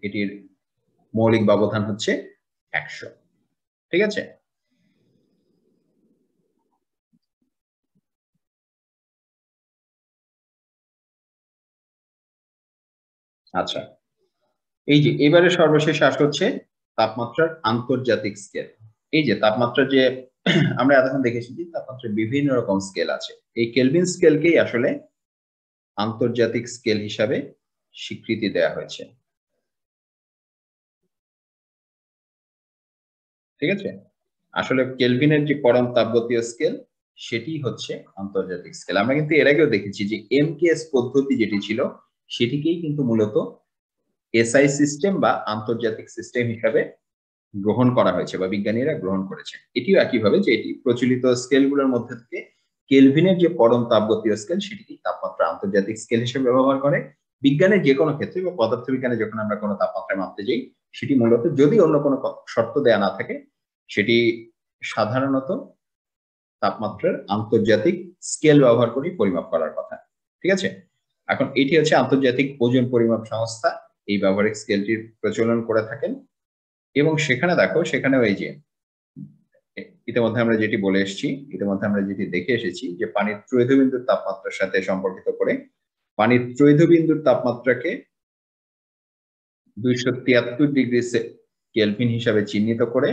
এটির মৌলিক ব্যবধান হচ্ছে 100। ঠিক আছে, আচ্ছা, এই যে এবারে সর্বশেষ আসা হচ্ছে তাপমাত্রার আন্তর্জাতিক স্কেল। এই যে তাপমাত্রা যে আমরা এতক্ষণ দেখেছি যে তাপমাত্রার বিভিন্ন রকম স্কেল আছে, এই কেলভিন স্কেলকেই আসলে আন্তর্জাতিক স্কেল হিসাবে স্বীকৃতি দেওয়া হয়েছে। ঠিক আছে, আসলে কেলভিনের যে পরম তাপগতীয় স্কেল সেটি হচ্ছে আন্তর্জাতিক স্কেল। আমরা কিন্তু এর আগেও দেখেছি যে এমকেএস পদ্ধতি যেটি ছিল সেটিকেই কিন্তু মূলত এসআই সিস্টেম বা আন্তর্জাতিক সিস্টেম হিসাবে গ্রহণ করা হয়েছে বা বিজ্ঞানীরা গ্রহণ করেছেন। এটিও একইভাবে যে এটি প্রচলিত স্কেলগুলোর মধ্যে থেকে কেলভিনের যে পরম তাপগতীয় স্কেল সেটিকে তাপমাত্রা আন্তর্জাতিক স্কেল হিসেবে ব্যবহার করে। বিজ্ঞানের যে কোনো ক্ষেত্রে বা পদার্থবিজ্ঞানে যখন আমরা কোনো তাপমাত্রা মাপতে যাই সেটি মূলত যদি অন্য কোনো শর্ত দেয়া না থাকে সেটি সাধারণত তাপমাত্রার আন্তর্জাতিক স্কেল ব্যবহার করে পরিমাপ করার কথা। ঠিক আছে, এখন এটি হচ্ছে আন্তর্জাতিক ওজন পরিমাপ সংস্থা এই ব্যবহারিক স্কেলটির প্রচলন করে থাকেন। এবং সেখানে দেখো, সেখানেও এই যে ইতিমধ্যে আমরা যেটি বলে এসেছি, ইতিমধ্যে আমরা যেটি দেখে এসেছি যে পানির ত্রৈধ বিন্দুর তাপমাত্রার সাথে সম্পর্কিত করে পানির ত্রৈধ বিন্দুর তাপমাত্রাকে 273 ডিগ্রি কেলভিন হিসাবে চিহ্নিত করে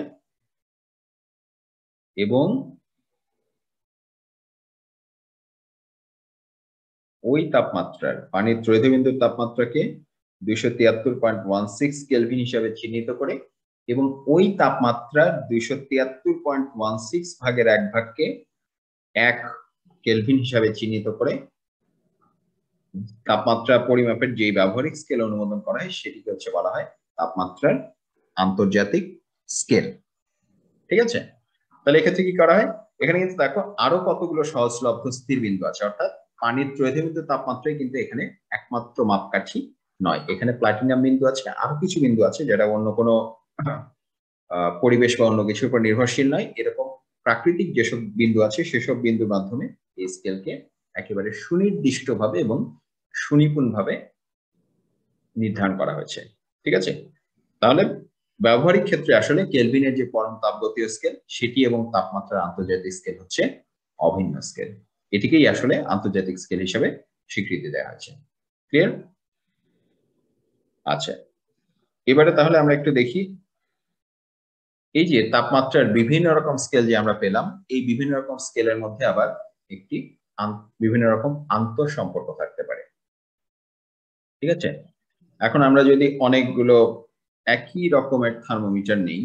এবং ওই তাপমাত্রার পানির ত্রৈধ বিন্দুর তাপমাত্রাকে 273.16 কেলভিন হিসাবে চিহ্নিত করে এবং ওই তাপমাত্রার 273.16 ভাগের 1 ভাগকে 1 কেলভিন হিসাবে চিহ্নিত করে তাপমাত্রা পরিমাপের যে ব্যবহারিক স্কেল অনুমোদন করা হয় সেটিকে হচ্ছে বলা হয় তাপমাত্রার আন্তর্জাতিক স্কেল। ঠিক আছে, তাহলে এক্ষেত্রে কি করা হয়, এখানে কিন্তু দেখো আরো কতগুলো সহজলভ্য স্থির বিন্দু আছে, অর্থাৎ পানির ত্রৈধ বিন্দুর তাপমাত্রাই কিন্তু এখানে একমাত্র মাপকাঠি নয়। এখানে প্লাটিনাম বিন্দু আছে, আরো কিছু বিন্দু আছে যেটা অন্য কোনো পরিবেশ বা অন্য কিছুর উপর নির্ভরশীল নয়। এরকম প্রাকৃতিক যেসব বিন্দু আছে সেসব বিন্দুর মাধ্যমে এই স্কেলকে একেবারে সুনির্দিষ্টভাবে এবং সুনিপুণভাবে নির্ধারণ করা হয়েছে। ঠিক আছে, তাহলে ব্যবহারিক ক্ষেত্রে আসলে কেলভিনের যে পরম তাপগতীয় স্কেল সেটি এবং তাপমাত্রার আন্তর্জাতিক স্কেল হচ্ছে অভিন্ন স্কেল। এটিকেই আসলে আন্তর্জাতিক স্কেল হিসেবে স্বীকৃতি দেওয়া হয়েছে। ক্লিয়ার? আচ্ছা, এবারে তাহলে আমরা একটু দেখি এই যে তাপমাত্রার বিভিন্ন রকম স্কেল যে আমরা পেলাম, এই বিভিন্ন রকম স্কেলের মধ্যে আবার একটি বিভিন্ন রকম আন্তঃ সম্পর্ক থাকতে পারে। ঠিক আছে, এখন আমরা যদি অনেকগুলো একই রকমের থার্মোমিটার নেই,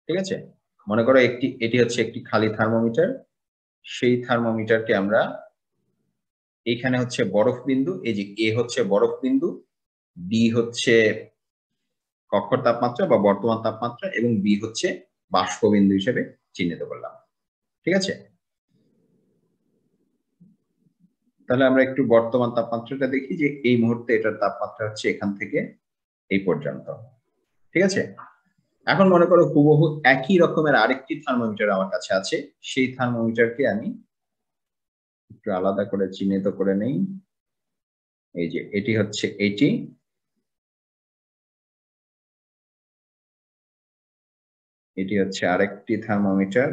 ঠিক আছে, মনে করো এটি হচ্ছে একটি খালি থার্মোমিটার, সেই থার্মোমিটারকে আমরা এখানে হচ্ছে বরফ বিন্দু, এই যে এ হচ্ছে বরফ বিন্দু, বি হচ্ছে কক্ষর তাপমাত্রা বা বর্তমান তাপমাত্রা এবং বি হচ্ছে বাষ্প বিন্দু হিসেবে চিহ্নিত করলাম। ঠিক আছে, তাহলে আমরা একটু বর্তমান তাপমাত্রাটা দেখি যে এই মুহূর্তে এটার তাপমাত্রা হচ্ছে এখান থেকে এই পর্যন্ত। ঠিক আছে, এখন মনে করো হুবহু একই রকমের আরেকটি থার্মোমিটার আমার কাছে আছে, সেই থার্মোমিটারকে আমি একটু আলাদা করে চিহ্নিত করে নেই। এই যে এটি হচ্ছে এটি, এটি হচ্ছে আরেকটি থার্মোমিটার,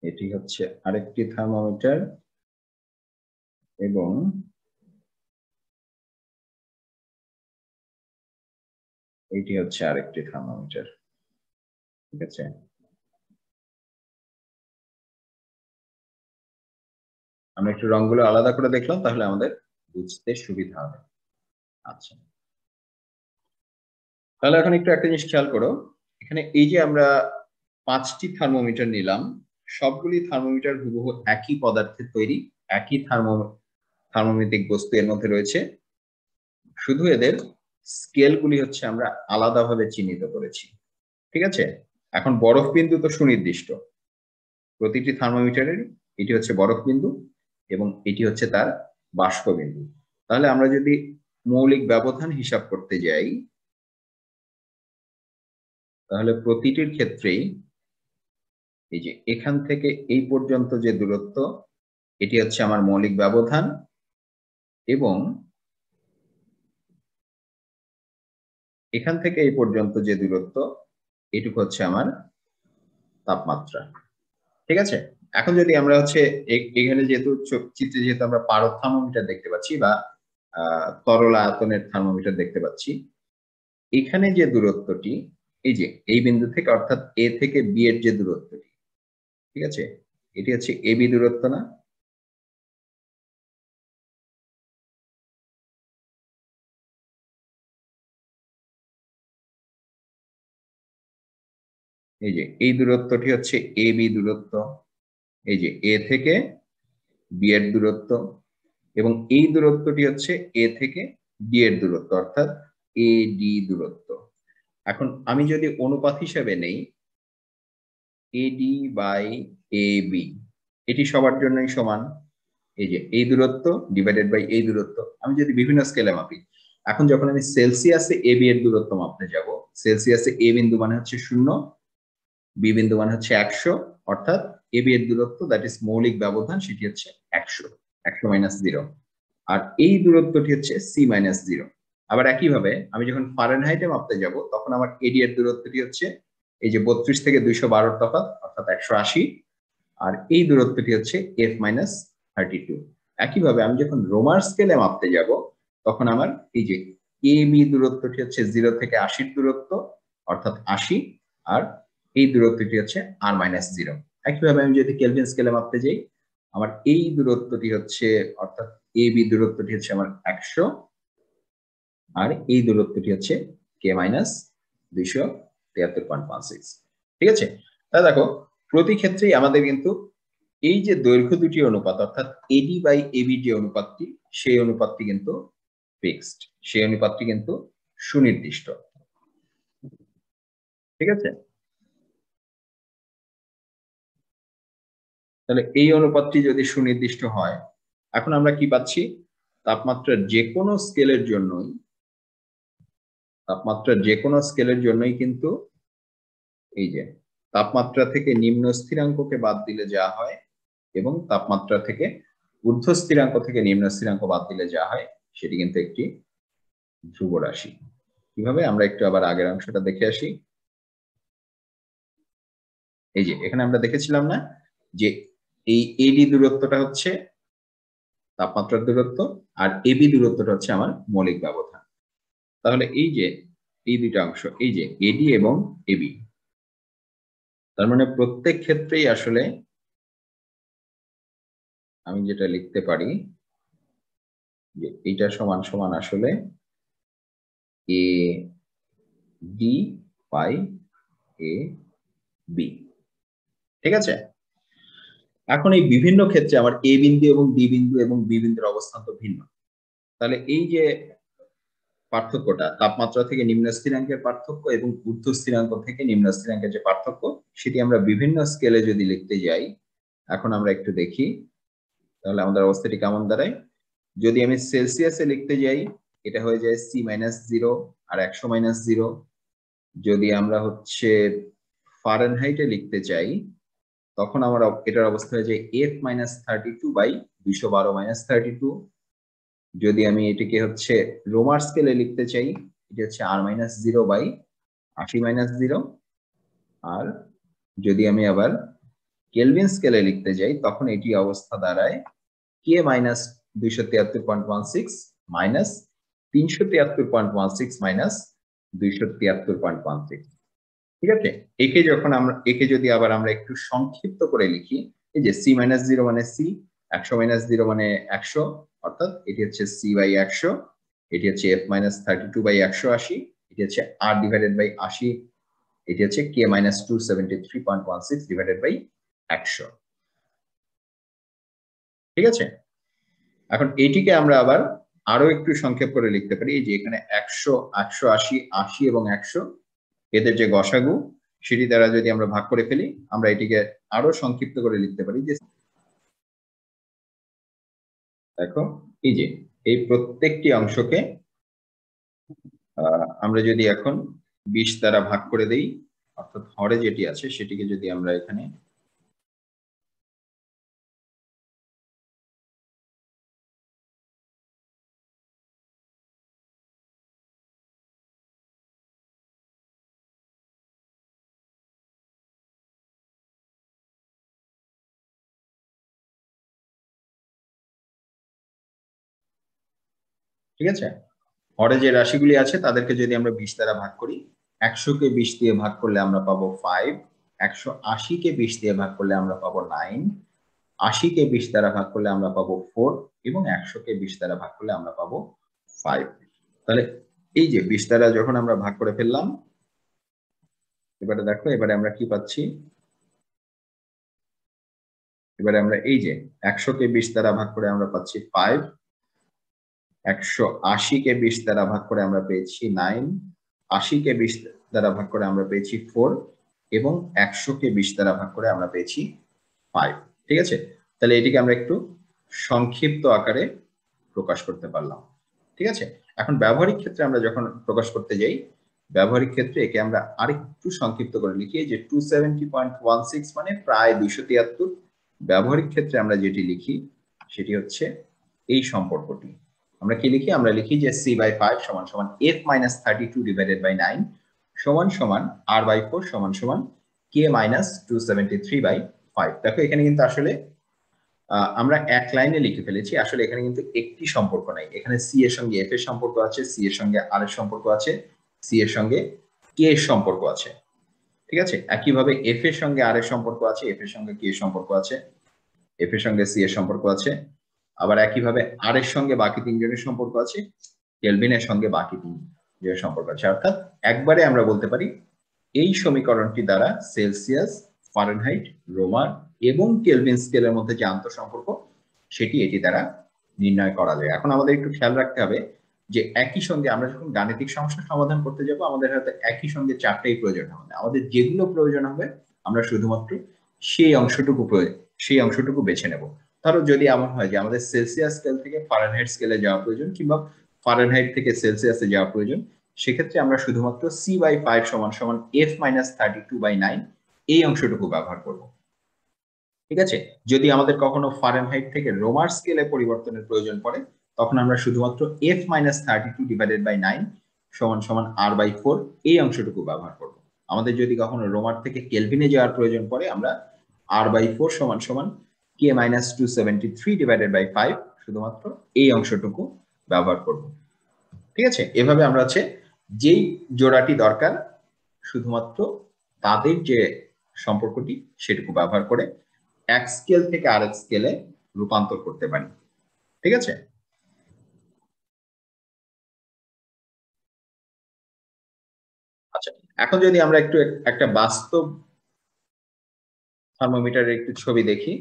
এটি হচ্ছে আরেকটি থার্মোমিটার এবং এটি হচ্ছে আরেকটি থার্মোমিটার। ঠিক আছে, আমরা একটু রংগুলো আলাদা করে দেখলাম তাহলে আমাদের বুঝতে সুবিধা হবে। আচ্ছা, তাহলে এখন একটু একটা জিনিস খেয়াল করো, এখানে এই যে আমরা 5টি থার্মোমিটার নিলাম, সবগুলি থার্মোমিটার হুবহু একই পদার্থের তৈরি, একই থার্মোমেট্রিক বস্তু এর মধ্যে রয়েছে, শুধু এদের স্কেলগুলি হচ্ছে আমরা আলাদাভাবে চিহ্নিত করেছি। ঠিক আছে, এখন বরফ বিন্দু তো সুনির্দিষ্ট, প্রতিটি থার্মোমিটারের এটি হচ্ছে বরফ বিন্দু এবং এটি হচ্ছে তার বাষ্প বিন্দু। তাহলে আমরা যদি মৌলিক ব্যবধান হিসাব করতে যাই তাহলে প্রতিটির ক্ষেত্রেই এই যে এখান থেকে এই পর্যন্ত যে দূরত্ব এটি হচ্ছে আমার মৌলিক ব্যবধান এবং এখান থেকে এই পর্যন্ত যে দূরত্ব এটুকু হচ্ছে আমার তাপমাত্রা। ঠিক আছে, এখন যদি আমরা হচ্ছে এখানে যেহেতু চিত্রে যেহেতু আমরা পারদ থার্মোমিটার দেখতে পাচ্ছি বা তরল আয়তনের থার্মোমিটার দেখতে পাচ্ছি, এখানে যে দূরত্বটি এই যে এই বিন্দু থেকে অর্থাৎ এ থেকে বি এর যে দূরত্বটি, ঠিক আছে, এটি হচ্ছে এ বি দূরত্ব না? এই যে এই দূরত্বটি হচ্ছে এ বি দূরত্ব, এই যে এ থেকে বি এর দূরত্ব, এবং এই দূরত্বটি হচ্ছে এ থেকে ডি এর দূরত্ব, অর্থাৎ এ ডি দূরত্ব। এখন আমি যদি অনুপাত হিসেবে নেই এডি বাই এ বি, এটি সবার জন্যই সমান। এই যে এই দূরত্ব ডিভাইডেড বাই এই দূরত্ব, আমি যদি বিভিন্ন স্কেলে মাপি, এখন যখন আমি সেলসিয়াসে এ বি এর দূরত্ব মাপতে যাব, সেলসিয়াসে এ বিন্দু মানে হচ্ছে 0, বি বিন্দু মানে হচ্ছে 100, অর্থাৎ এ বি এর দূরত্ব দ্যাট ইজ মৌলিক ব্যবধান, সেটি হচ্ছে 100, 100 - 0। আর এই দূরত্বটি হচ্ছে সি মাইনাস 0। আবার একইভাবে আমি যখন ফারেনহাইটে মাপতে যাব, তখন আমার এডি এর দূরত্বটি হচ্ছে এই যে 32 থেকে 212 তফাৎ, অর্থাৎ 180, আর এই দূরত্বটি হচ্ছে এফ মাইনাস 32। একইভাবে আমি যখন রোমার স্কেলে মাপতে যাব, তখন আমার এই যে এ বি দূরত্বটি হচ্ছে 0 থেকে 80 দূরত্ব, অর্থাৎ 80, আর এই দূরত্বটি হচ্ছে আর মাইনাস 0। একইভাবে আমি যদি কেলভিন স্কেলে মাপতে যাই, আমার এই দূরত্বটি হচ্ছে, অর্থাৎ এ বি দূরত্বটি হচ্ছে আমার 100, আর এই দূরত্বটি হচ্ছে কে মাইনাস 273.56। ঠিক আছে, তাহলে দেখো প্রতি ক্ষেত্রেই আমাদের কিন্তু এই যে দৈর্ঘ্য দুটি অনুপাত, অর্থাৎ এডি বাই এবি যে অনুপাতটি, সেই অনুপাতটি কিন্তু ফিক্সড, সেই অনুপাতটি কিন্তু সুনির্দিষ্ট। ঠিক আছে, তাহলে এই অনুপাতটি যদি সুনির্দিষ্ট হয়, এখন আমরা কি পাচ্ছি, তাপমাত্রার যে কোনো স্কেলের জন্যই, তাপমাত্রার যে কোনো স্কেলের জন্যই কিন্তু এই যে তাপমাত্রা থেকে নিম্ন স্থিরাঙ্ককে বাদ দিলে যা হয়, এবং তাপমাত্রা থেকে ঊর্ধ্ব স্থিরাঙ্ক থেকে নিম্ন স্থিরাঙ্ক বাদ দিলে যা হয়, সেটি কিন্তু একটি ধ্রুব রাশি। কিভাবে, আমরা একটু আবার আগের অংশটা দেখে আসি। এই যে এখানে আমরা দেখেছিলাম না যে এই এডি দূরত্বটা হচ্ছে তাপমাত্রার দূরত্ব, আর এবি দূরত্বটা হচ্ছে আমার মৌলিক ব্যবধান। তাহলে এই যে এই দুইটা অংশ, এই যে এডি এবং এবি, তার মানে প্রত্যেক ক্ষেত্রেই আসলে আমি যেটা লিখতে পারি যে এইটা সমান সমান আসলে A D by A B. ঠিক আছে, এখন এই বিভিন্ন ক্ষেত্রে আমার এ বিন্দু এবং ডি বিন্দু এবং বি বিন্দুর অবস্থান তো ভিন্ন। তাহলে এই যে পার্থক্যটা, তাপমাত্রা থেকে নিম্ন স্থিরাঙ্কের পার্থক্য এবং ঊর্ধ্ব স্থিরাঙ্ক থেকে নিম্ন স্থিরাঙ্কের যে পার্থক্য, সেটি আমরা বিভিন্ন স্কেলে যদি লিখতে যাই, এখন আমরা একটু দেখি তাহলে আমাদের অবস্থাটি কেমন দাঁড়ায়। যদি আমি সেলসিয়াসে লিখতে যাই, এটা হয়ে যায় সি মাইনাস 0 আর 100 - 0। যদি আমরা হচ্ছে ফারেনহাইটে লিখতে চাই, তখন আমার এটার অবস্থা হয়ে যায় এফ মাইনাস 32 বাই 212 - 32। যদি আমি এটিকে হচ্ছে রোমার স্কেলে লিখতে চাই, এটা হচ্ছে আর মাইনাস 0 বাই 80 - 0। আর যদি আমি আবার কেলভিন স্কেলে লিখতে যাই, তখন এটি অবস্থা দাঁড়ায় কে মাইনাস 273.16 মাইনাস 373.16 মাইনাস 273.16। ঠিক আছে, একে যদি আবার আমরা একটু সংক্ষিপ্ত করে লিখি, এই যে সি মাইনাস 0 মানে সি, 100 - 0 মানে 100, অর্থাৎ এটি হচ্ছে সি বাই 100, এটি হচ্ছে এফ মাইনাস 32 বাই 180, এটি হচ্ছে আর ডিভাইডেড বাই 80, এটি হচ্ছে কে মাইনাস 273.16 ডিভাইডেড বাই 100। ঠিক আছে, এখন এটিকে আমরা আবার আরো একটু সংক্ষেপ করে লিখতে পারি, এই যে এখানে 100, 180, 80 এবং 100, এদের যে গসাগু, সেটি দ্বারা যদি আমরা ভাগ করে ফেলি, আমরা এটিকে আরো সংক্ষিপ্ত করে লিখতে পারি যে, দেখো এই যে এই প্রত্যেকটি অংশকে আমরা যদি এখন 20 দ্বারা ভাগ করে দেই, অর্থাৎ হরে যেটি আছে সেটিকে যদি আমরা এখানে ঠিক আছে, হরে যে রাশিগুলি আছে তাদেরকে যদি আমরা 20 দ্বারা ভাগ করি, 100-কে 20 দিয়ে ভাগ করলে আমরা পাবো 5, 180-কে 20 দিয়ে ভাগ করলে আমরা পাবো 9, 80-কে 20 দ্বারা ভাগ করলে আমরা পাবো 4, এবং 100-কে 20 দ্বারা ভাগ করলে আমরা পাবো 5। তাহলে এই যে 20 দ্বারা যখন আমরা ভাগ করে ফেললাম, এবারে দেখো, এবারে আমরা কি পাচ্ছি, এবারে আমরা এই যে 100-কে 20 দ্বারা ভাগ করে আমরা পাচ্ছি 5, 180-কে 20 দ্বারা ভাগ করে আমরা পেয়েছি 9, 80-কে 20 দ্বারা ভাগ করে আমরা পেয়েছি 4 এবং 100-কে 20 দ্বারা ভাগ করে আমরা পেয়েছি 5। ঠিক আছে, তাহলে এটিকে আমরা একটু সংক্ষিপ্ত আকারে প্রকাশ করতে পারলাম। ঠিক আছে, এখন ব্যবহারিক ক্ষেত্রে আমরা যখন প্রকাশ করতে যাই, ব্যবহারিক ক্ষেত্রে একে আমরা আরেকটু সংক্ষিপ্ত করে লিখি যে 270.16 মানে প্রায় 273। ব্যবহারিক ক্ষেত্রে আমরা যেটি লিখি সেটি হচ্ছে এই সম্পর্কটি। আমরা কি লিখি, আমরা লিখি যে c/5 সমান সমান f - 32 ডিভাইডেড বাই 9 সমান সমান r/4 সমান সমান k - 273/5। দেখো এখানে কিন্তু আসলে আমরা এক লাইনে লিখে ফেলেছি, আসলে এখানে কিন্তু একটি সম্পর্ক নাই। এখানে সি এর সঙ্গে এফ এর সম্পর্ক আছে, সি এর সঙ্গে আর এর সম্পর্ক আছে, সি এর সঙ্গে কে এর সম্পর্ক আছে। ঠিক আছে, একইভাবে এফ এর সঙ্গে আর এর সম্পর্ক আছে, এফ এর সঙ্গে কে এর সম্পর্ক আছে, এফ এর সঙ্গে সি এর সম্পর্ক আছে। আবার একইভাবে আর এর সঙ্গে বাকি তিনজনের সম্পর্ক আছে, কেলভিনের সঙ্গে বাকি তিনজনের সম্পর্ক আছে। অর্থাৎ একবারে আমরা বলতে পারি এই সমীকরণটি দ্বারা সেলসিয়াস, ফারেনহাইট, রোমান এবং কেলভিন স্কেলের মধ্যে যে আন্তঃসম্পর্ক সেটি এটি দ্বারা নির্ণয় করা যায়। এখন আমাদের একটু খেয়াল রাখতে হবে যে একই সঙ্গে আমরা যখন গাণিতিক সমস্যা সমাধান করতে যাব, আমাদের হয়তো একই সঙ্গে চারটেই প্রয়োজন হবে। আমাদের যেগুলো প্রয়োজন হবে আমরা শুধুমাত্র সেই অংশটুকু বেছে নেব। ধরো যদি এমন হয় যে আমাদের সেলসিয়াস স্কেল থেকে ফারেনহাইট স্কেলে যাওয়া প্রয়োজন কিংবা ফারেনহাইট থেকে সেলসিয়াসে যাওয়া প্রয়োজন, সেক্ষেত্রে আমরা শুধুমাত্র c/5 সমান সমান f - 32/9 এই অংশটুকু ব্যবহার করব। ঠিক আছে, যদি আমাদের কখনো ফারেনহাইট থেকে রোমার স্কেলে পরিবর্তনের প্রয়োজন পড়ে, তখন আমরা শুধুমাত্র f - 32 ডিভাইডেড বাই 9 সমান সমান r/4 এই অংশটুকু ব্যবহার করব। আমাদের যদি কখনো রোমার থেকে কেলভিনে যাওয়ার প্রয়োজন পড়ে, আমরা r/4 সমান সমান k - 273 ডিভাইডেড বাই 5 শুধুমাত্র এই অংশটুকু ব্যবহার করব। ঠিক আছে, এভাবে আমরা হচ্ছে যেই জোড়াটি দরকার শুধুমাত্র তাদের যে সম্পর্কটি সেটুকু ব্যবহার করে এক স্কেল থেকে আরেক স্কেলে রূপান্তর করতে পারি। ঠিক আছে, আচ্ছা এখন যদি আমরা একটু একটা বাস্তব থার্মোমিটারের একটু ছবি দেখি।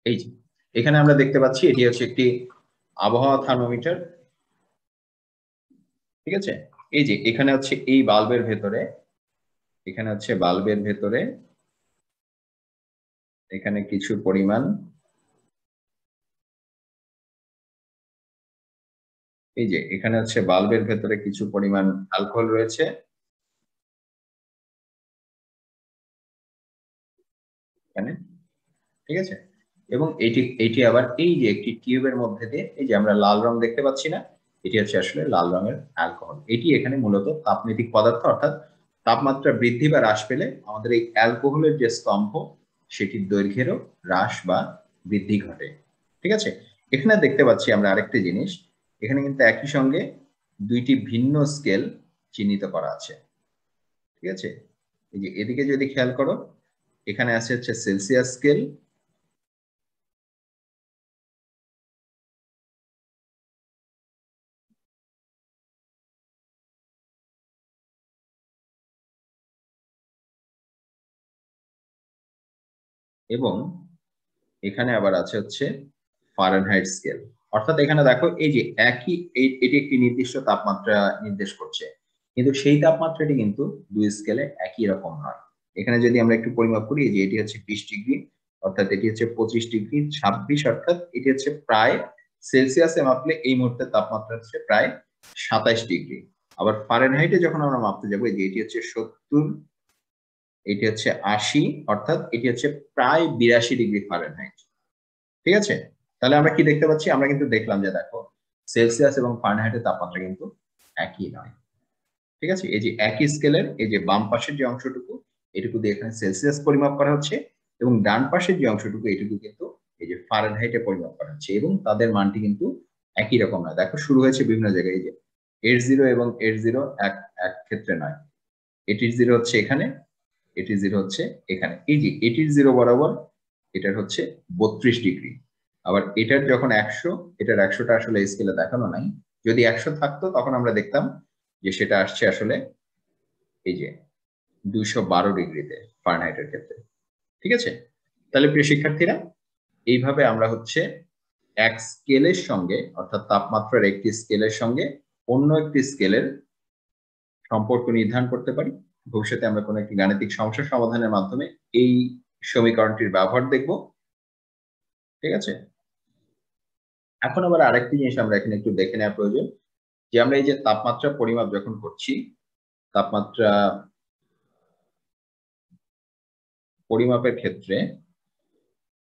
এই যে এখানে আমরা দেখতে পাচ্ছি এটি হচ্ছে একটি আবহাওয়া থার্মোমিটার। ঠিক আছে, এই যে এখানে হচ্ছে এই বাল্বের ভেতরে, এখানে হচ্ছে বাল্বের ভেতরে এখানে কিছু পরিমাণ, এই যে এখানে হচ্ছে বাল্বের ভেতরে কিছু পরিমাণ অ্যালকোহল রয়েছে এখানে। ঠিক আছে, এবং এটি এটি আবার এই যে একটি টিউবের মধ্যে দিয়ে, এই যে আমরা লাল রং দেখতে পাচ্ছি না, এটি হচ্ছে আসলে লাল রঙের অ্যালকোহল। এটি এখানে মূলত তাপনীতিক পদার্থ, অর্থাৎ তাপমাত্রা বৃদ্ধি বা হ্রাস পেলে আমাদের এই অ্যালকোহলের যে স্তম্ভ সেটির দৈর্ঘ্যেরও হ্রাস বা বৃদ্ধি ঘটে। ঠিক আছে, এখানে দেখতে পাচ্ছি আমরা আরেকটি জিনিস, এখানে কিন্তু একই সঙ্গে দুইটি ভিন্ন স্কেল চিহ্নিত করা আছে। ঠিক আছে, এই যে এদিকে যদি খেয়াল করো, এখানে আছে হচ্ছে সেলসিয়াস স্কেল এবং এখানে আবার আছে হচ্ছে ফারেনহাইট স্কেল। অর্থাৎ এখানে দেখো এই যে একই এটি একটি নির্দিষ্ট তাপমাত্রা নির্দেশ করছে, কিন্তু সেই তাপমাত্রাটি কিন্তু দুই স্কেলে একই রকম নয়। এখানে যদি আমরা একটু পরিমাপ করি, যে এটি হচ্ছে 20 ডিগ্রি, অর্থাৎ এটি হচ্ছে 25 ডিগ্রি, 26, অর্থাৎ এটি হচ্ছে প্রায় সেলসিয়াসে মাপলে এই মুহূর্তে তাপমাত্রা হচ্ছে প্রায় 27 ডিগ্রি। আবার ফারেনহাইটে যখন আমরা মাপতে যাবো, যে এটি হচ্ছে 70, এটি হচ্ছে 80, অর্থাৎ এটি হচ্ছে প্রায় 82 ডিগ্রি ফারেনহাইট। ঠিক আছে, তাহলে আমরা কি দেখতে পাচ্ছি, আমরা কিন্তু দেখলাম যে দেখো সেলসিয়াস এবং ফারেনহাইটের তাপমাত্রা কিন্তু একই নয়। ঠিক আছে, এই যে একই স্কেলের এই যে বাম পাশের যে অংশটুকু, এটুকু দিয়ে এখানে সেলসিয়াস পরিমাপ করা হচ্ছে, এবং ডান পাশের যে অংশটুকু এটুকু কিন্তু এই যে ফারেনহাইটে পরিমাপ করা হচ্ছে, এবং তাদের মানটি কিন্তু একই রকম নয়। দেখো শুরু হয়েছে বিভিন্ন জায়গায়, এই যে H0 এবং H0 এক এক ক্ষেত্রে নয়, এটির জিরো হচ্ছে এখানে, এটির জিরো হচ্ছে এখানে। এই যে এটির জিরো বরাবর এটার হচ্ছে 32 ডিগ্রি, আবার এটার যখন 100, এটার 100টা আসলে স্কেলে দেখানো নাই। যদি 100 থাকতো তখন আমরা দেখতাম যে সেটা আসছে আসলে এই যে 212 ডিগ্রিতে ফারেনহাইটের ক্ষেত্রে। ঠিক আছে, তাহলে প্রিয় শিক্ষার্থীরা, এইভাবে আমরা হচ্ছে এক স্কেলের সঙ্গে, অর্থাৎ তাপমাত্রার একটি স্কেলের সঙ্গে অন্য একটি স্কেলের সম্পর্ক নির্ধারণ করতে পারি। ভবিষ্যতে আমরা কোনো একটি গাণিতিক সমস্যা সমাধানের মাধ্যমে এই সমীকরণটির ব্যবহার দেখব। ঠিক আছে, এখন আবার আরেকটি জিনিস আমরা এখানে একটু দেখে নেওয়া প্রয়োজন, যে আমরা এই যে তাপমাত্রা পরিমাপ যখন করছি, তাপমাত্রা পরিমাপের ক্ষেত্রে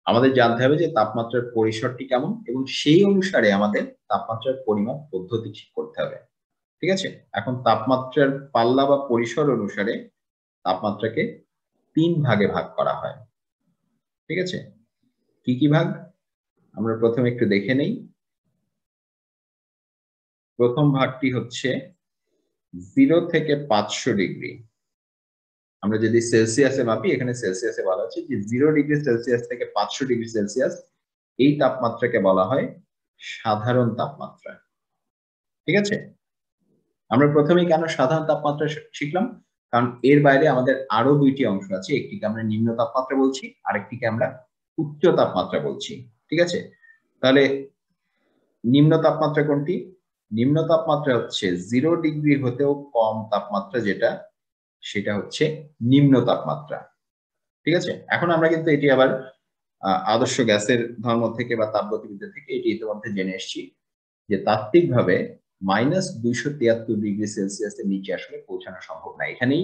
আমাদের জানতে হবে যে তাপমাত্রার পরিসরটি কেমন, এবং সেই অনুসারে আমাদের তাপমাত্রার পরিমাপ পদ্ধতি ঠিক করতে হবে। ঠিক আছে, এখন তাপমাত্রার পাল্লা বা পরিসর অনুসারে তাপমাত্রাকে 3 ভাগে ভাগ করা হয়। ঠিক আছে, কি কি ভাগ আমরা প্রথমে একটু দেখে নেই। প্রথম ভাগটি হচ্ছে 0 থেকে 500 ডিগ্রি। আমরা যদি সেলসিয়াসে মাপি, এখানে সেলসিয়াসে বলা হচ্ছে যে 0 ডিগ্রি সেলসিয়াস থেকে 500 ডিগ্রি সেলসিয়াস, এই তাপমাত্রাকে বলা হয় সাধারণ তাপমাত্রা। ঠিক আছে, আমরা প্রথমেই কেন সাধারণ তাপমাত্রা শিখলাম, কারণ এর বাইরে আমাদের আরো দুইটি অংশ আছে। একটিকে আমরা নিম্ন তাপমাত্রা বলছি, আরেকটিকে আমরা উচ্চ তাপমাত্রা বলছি। ঠিক আছে, তাহলে নিম্ন তাপমাত্রা কোনটি? নিম্ন তাপমাত্রা হচ্ছে 0 ডিগ্রি হতেও কম তাপমাত্রা, যেটা সেটা হচ্ছে নিম্ন তাপমাত্রা। ঠিক আছে, এখন আমরা কিন্তু এটি আবার আদর্শ গ্যাসের ধর্ম থেকে বা তাপগতিবিদ্যা থেকে এটি ইতিমধ্যে জেনে এসেছি যে তাত্ত্বিকভাবে -273 ডিগ্রি সেলসিয়াসের নিচে আসলে পৌঁছানো সম্ভব না। এখানেই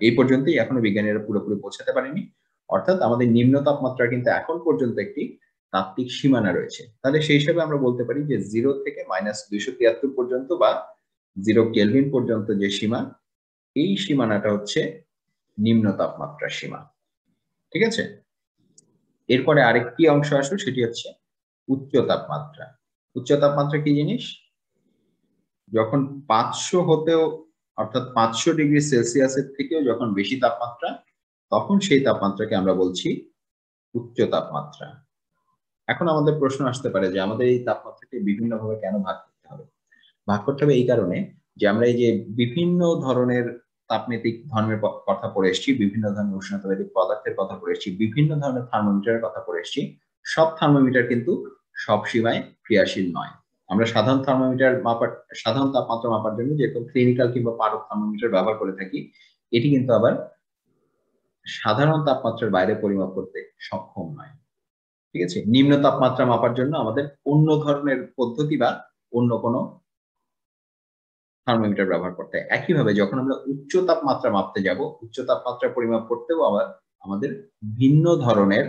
এই পর্যন্তই এখনো বিজ্ঞানীরা পুরোপুরি পৌঁছাতে পারেনি। অর্থাৎ আমাদের নিম্ন তাপমাত্রা কিন্তু এখন পর্যন্ত একটি তাত্ত্বিক সীমানা রয়েছে। তাহলে সেই হিসাবে আমরা বলতে পারি যে 0 থেকে -273 পর্যন্ত বা 0 কেলভিন পর্যন্ত যে সীমা, এই সীমানাটা হচ্ছে নিম্ন তাপমাত্রার সীমা। ঠিক আছে, এরপরে আরেকটি অংশ আসবে, সেটি হচ্ছে উচ্চ তাপমাত্রা। উচ্চ তাপমাত্রা কি জিনিস? যখন 500 হতেও, অর্থাৎ 500 ডিগ্রি সেলসিয়াসের থেকেও যখন বেশি তাপমাত্রা, তখন সেই তাপমাত্রাকে আমরা বলছি উচ্চ তাপমাত্রা। এখন আমাদের প্রশ্ন আসতে পারে যে আমাদের এই তাপমাত্রাকে বিভিন্নভাবে কেন ভাগ করতে হবে? ভাগ করতে হবে এই কারণে যে আমরা এই যে বিভিন্ন ধরনের তাপনীতিক ধর্মের কথা পড়ে এসেছি, বিভিন্ন ধরনের উষ্ণতাবাদী পদার্থের কথা পড়ে এসেছি, বিভিন্ন ধরনের থার্মোমিটারের কথা পড়ে এসেছি। সব থার্মোমিটার কিন্তু সব সীমায় ক্রিয়াশীল নয়। আমরা সাধারণ থার্মোমিটার মাপার, সাধারণ তাপমাত্রা মাপার জন্য যেরকম ক্লিনিক্যাল কিংবা পারদ থার্মোমিটার ব্যবহার করে থাকি, এটি কিন্তু আবার সাধারণ তাপমাত্রার বাইরে পরিমাপ করতে সক্ষম নয়। ঠিক আছে, নিম্ন তাপমাত্রা মাপার জন্য আমাদের অন্য ধরনের পদ্ধতি বা অন্য কোনো থার্মোমিটার ব্যবহার করতে হয়। একইভাবে যখন আমরা উচ্চ তাপমাত্রা মাপতে যাব, উচ্চ তাপমাত্রা পরিমাপ করতেও আবার আমাদের ভিন্ন ধরনের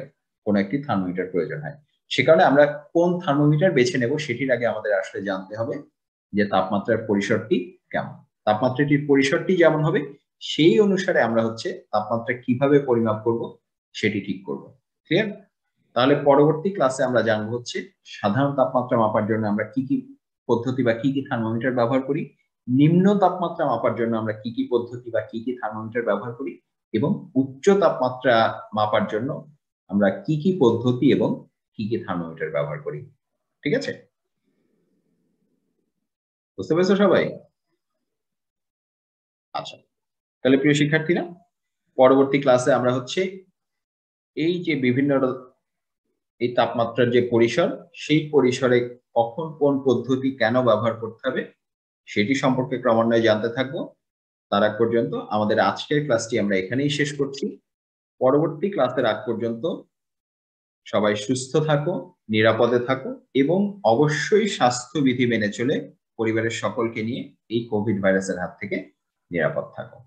কোন একটি থার্মোমিটার প্রয়োজন হয়। সে কারণে আমরা কোন থার্মোমিটার বেছে নেব সেটির আগে আমাদের আসলে জানতে হবে যে তাপমাত্রার পরিসরটি কেমন। তাপমাত্রাটির পরিসরটি যেমন হবে, সেই অনুসারে আমরা হচ্ছে তাপমাত্রা কিভাবে পরিমাপ করব সেটি ঠিক করব। ক্লিয়ার? তাহলে পরবর্তী ক্লাসে আমরা জানবো হচ্ছে সাধারণ তাপমাত্রা মাপার জন্য আমরা কি কি পদ্ধতি বা কি কি থার্মোমিটার ব্যবহার করি, নিম্ন তাপমাত্রা মাপার জন্য আমরা কি কি পদ্ধতি বা কি কি থার্মোমিটার ব্যবহার করি, এবং উচ্চ তাপমাত্রা মাপার জন্য আমরা কি কি পদ্ধতি এবং কি কি থার্মোমিটার ব্যবহার করি। ঠিক আছে, বুঝতে পেরেছো সবাই? আচ্ছা, তাহলে প্রিয় শিক্ষার্থীরা, পরবর্তী ক্লাসে আমরা হচ্ছে এই যে বিভিন্ন এই তাপমাত্রার যে পরিসর, সেই পরিসরে কখন কোন পদ্ধতি কেন ব্যবহার করতে হবে সেটি সম্পর্কে ক্রমান্বয়ে জানতে থাকবো। তার আগ পর্যন্ত আমাদের আজকের ক্লাসটি আমরা এখানেই শেষ করছি। পরবর্তী ক্লাসের আগ পর্যন্ত সবাই সুস্থ থাকো, নিরাপদে থাকো, এবং অবশ্যই স্বাস্থ্যবিধি মেনে চলে পরিবারের সকলকে নিয়ে এই কোভিড ভাইরাসের হাত থেকে নিরাপদ থাকো।